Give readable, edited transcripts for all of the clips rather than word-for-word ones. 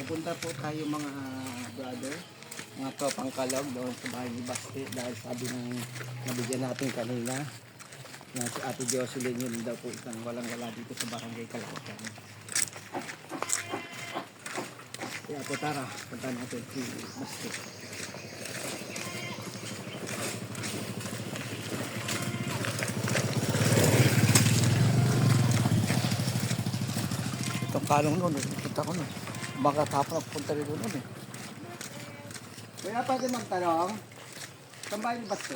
Pupunta po tayo mga brother, mga tropang kalog doon sa bahay ni Basti dahil sabi ng nabigyan natin kanina na si Ate Jocelyn yun daw po isang walang-wala dito sa barangay Kalakotan. Kaya po tara, punta natin si Basti. Itong kalong noon, punta ko noon. Baka tapos punta rin doon eh. Kaya pwede magtanong, saan ba yung Basti?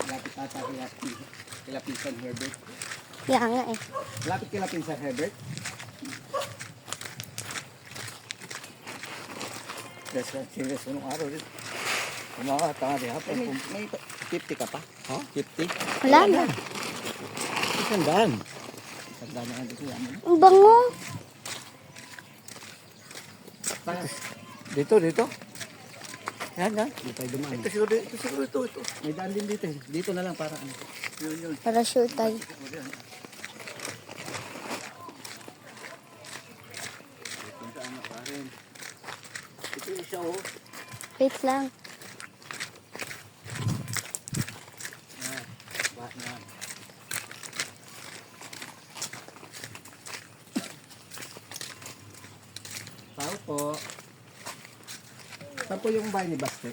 Lapit ata kila Pinsan Herbert. Kaya nga eh. Lapit kila Pinsan Herbert. Serious unong araw rin. Kumawa, tanga di hapon. May 50 ka pa? Ha? 50? Wala na. Isandaan. Isandaan na nga dito yan. Ang bango. Dito. Yan. Hindi tayo dumaan. Ito siguro ito. May daan din dito eh. Dito na lang para ano. Yun. Para sure tayo. Puntaan na pa rin. Ito yung siya oh. Wait lang. Yan. Tao po. Saan po yung bahay ni Basti?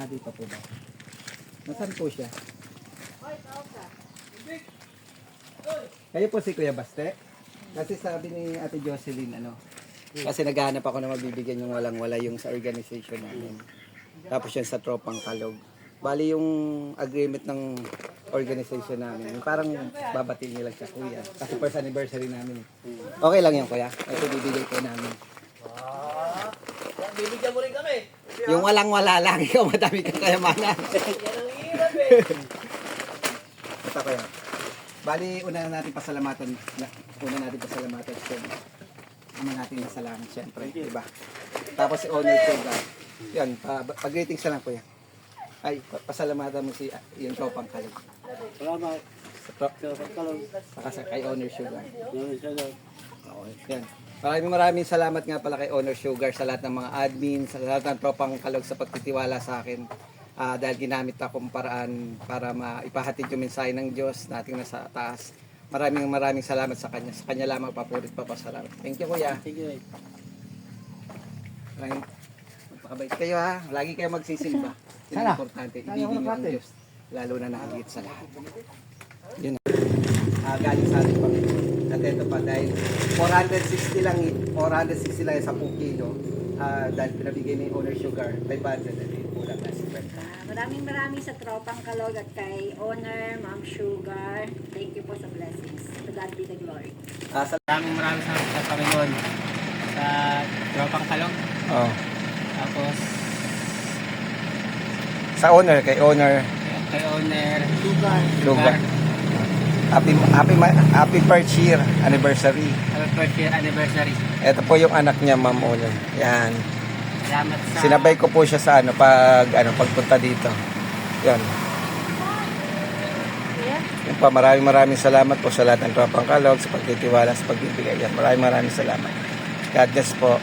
Dito po ba? Nasaan po siya? Kayo po si Kuya Basti? Kasi sabi ni Ate Jocelyn, kasi naghahanap ako na mabibigyan yung walang-wala yung sa organization namin. Tapos yan sa Tropang Kalog. Bali yung agreement ng organization namin, parang babatiin nila siya, Kuya. Kasi first anniversary namin. Okay lang yun, Kuya. Ito bibigay po namin. Bibigyan mo rin kami. Yung walang-wala lang, ikaw madami kang kayamanan. Yan ang hirap eh. Ito, Kuya. Bali, una natin pasalamatan sa ama natin na salamat, siyempre, diba? Tapos si Owner Sugar. Yan, pag-greetings na lang, Kuya. Ay, pasalamatan mo si yung Tropang Kalog. Salamat. Saka sa kay Owner Sugar. Okay, yan. Maraming salamat nga pala kay Owner Sugar sa lahat ng mga admin, sa lahat ng Tropang Kalog sa pagtitiwala sa akin. Dahil ginamit akong paraan para maipahatid yung mensahe ng Diyos nating nasa taas. Maraming salamat sa Kanya. Sa Kanya lamang papurit papasalamat. Thank you, Kuya. Sige. Magpakabait kayo ha. Lagi kayo magsisimba. Yun ang importante. Ibigin niyo ang Diyos. Lalo na nakagit sa lahat. Yun na. Galing sa ating Panginoon. At ito pa dahil 460 lang yung 10 kilo. Dahil pinabigay ni Owner Sugar 500 at kulang na 50. Maraming sa Tropang Kalog at kay Owner, Ma'am Sugar. Thank you po sa blessings. To God be the glory. Maraming salamat sa Panginoon sa Tropang Kalog. Oh. Tapos Sa Owner, kay Owner kay Owner Sugar. Happy first year anniversary. first year anniversary. Ito po yung anak niya, Ma'am Owner. Yan. Salamat sa Sinabay ko po siya sa pagpunta dito. Yan. Yan pa, maraming salamat po sa lahat ng Tropang Kalog, sa pagtitiwala, sa pagbibigay. Yan, maraming salamat. God bless po.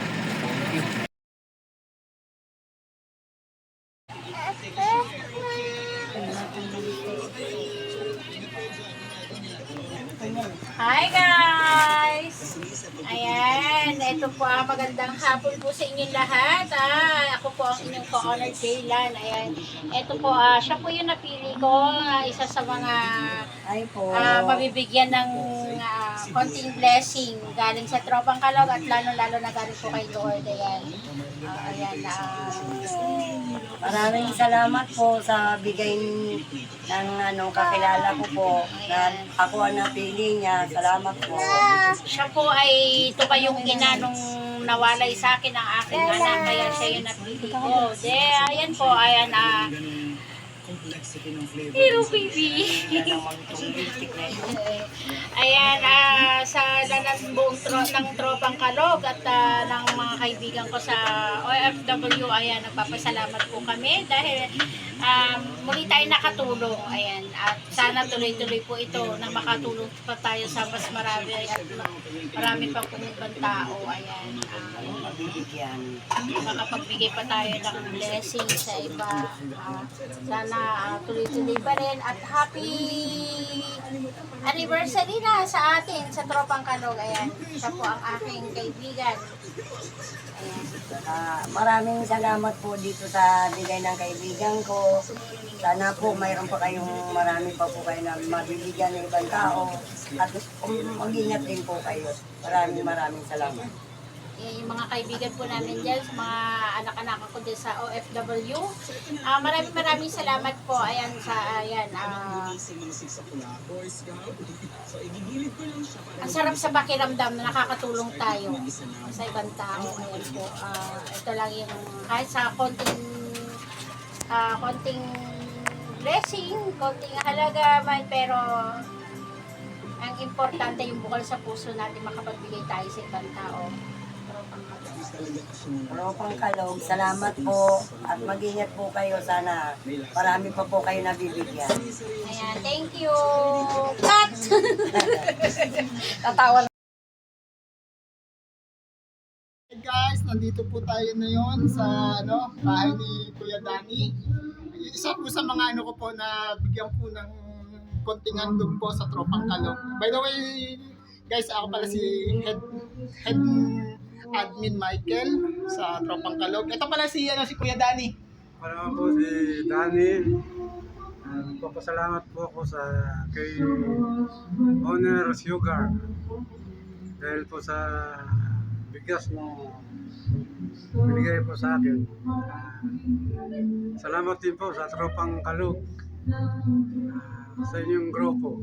Hi guys! Ayan, ito po ang magandang hapon po sa inyong lahat. Ako po ang inyong ka-honor Kaylan. Ayan, ito po, siya po yung napili ko, isa sa mga mabibigyan ng konting blessing galing sa Tropang Kalog at lalo-lalo na galing po kay Lord. Ayan, Maraming salamat po sa bigay ng kakilala ko po. Na ako ang napili niya. Salamat po. siya po ay ito pa yung ina nung nawalay sa akin ang aking anak, kaya siya yung napili ko. Ayan po, Hero baby. Ayan, sa lahat ng buong ng Tropang Kalog at ng mga kaibigan ko sa OFW, ayan, nagpapasalamat po kami dahil muli tayo nakatulong. Ayan. At sana tuloy-tuloy po ito na makatulong pa tayo sa mas marami at marami pa pong ibang tao. Ayan. Mabibigyan. Makapagbigay pa tayo ng blessing sa iba. Sana tuloy-tuloy pa rin. At happy anniversary na sa atin, sa Tropang Kalog. Ayan. Siya po ang aking kaibigan. Ayan. Maraming salamat po dito sa bigay ng kaibigan ko. Sana po mayroon pa kayong marami pa po kayo na mabibigyan ng ibang tao. At mag-ingat din po kayo. Maraming salamat. Yung mga kaibigan po namin dyan, sa mga anak-anak ko din sa OFW. Maraming salamat po. Ayan, ang sarap sa pakiramdam na nakakatulong tayo sa ibang tao. Ayan po. Ito lang yung kahit sa konting blessing, konting halaga man, pero ang importante yung bukal sa puso natin makapagbigay tayo sa ibang tao. Tropang Kalog, salamat po at mag-ingat po kayo. Sana marami pa po kayo nabibigyan. Ayan, thank you. Cut! Tatawa. Hey guys, nandito po tayo ngayon sa bahay ni Kuya Danny. Isa po sa mga ko po na bigyan po ng konting handog po sa Tropang Kalog. By the way, guys, ako pala si head admin Michael sa Tropang Kalog. Ito pala si Kuya Danny. Para po si Danny. Papasalamat po ako kay Owner Sugar dahil po sa bigas na binigay po sa akin. Salamat din po sa Tropang Kalog, sa inyong grupo.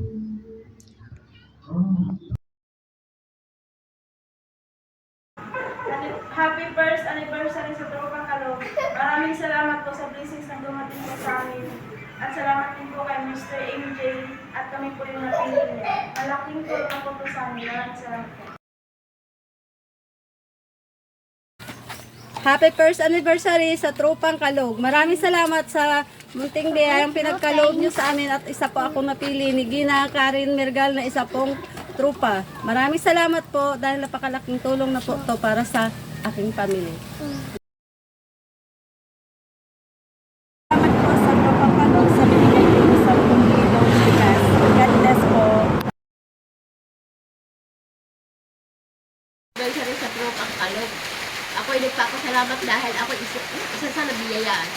Happy first anniversary sa Tropang Kalog. Maraming salamat po sa blessings na dumating po sa amin. At salamat din po kay Mr. MJ at kami po yung napili niya. Malaking tulong na po po sa amin. Maraming salamat po. Happy first anniversary sa Tropang Kalog. Maraming salamat sa munting biyayang pinagkaloob nyo sa amin at isa po ako napili ni Gina Karin Mergal na isa pong trupa. Maraming salamat po dahil napakalaking tulong na po to para sa aking pamilya. Salamat po sa Tropang Kalog sa binigay ko sa pong bigas. God bless po. Anniversary sa Tropang Kalog. Ako'y nagpapasalamat dahil ako isa sa nabiyayaan.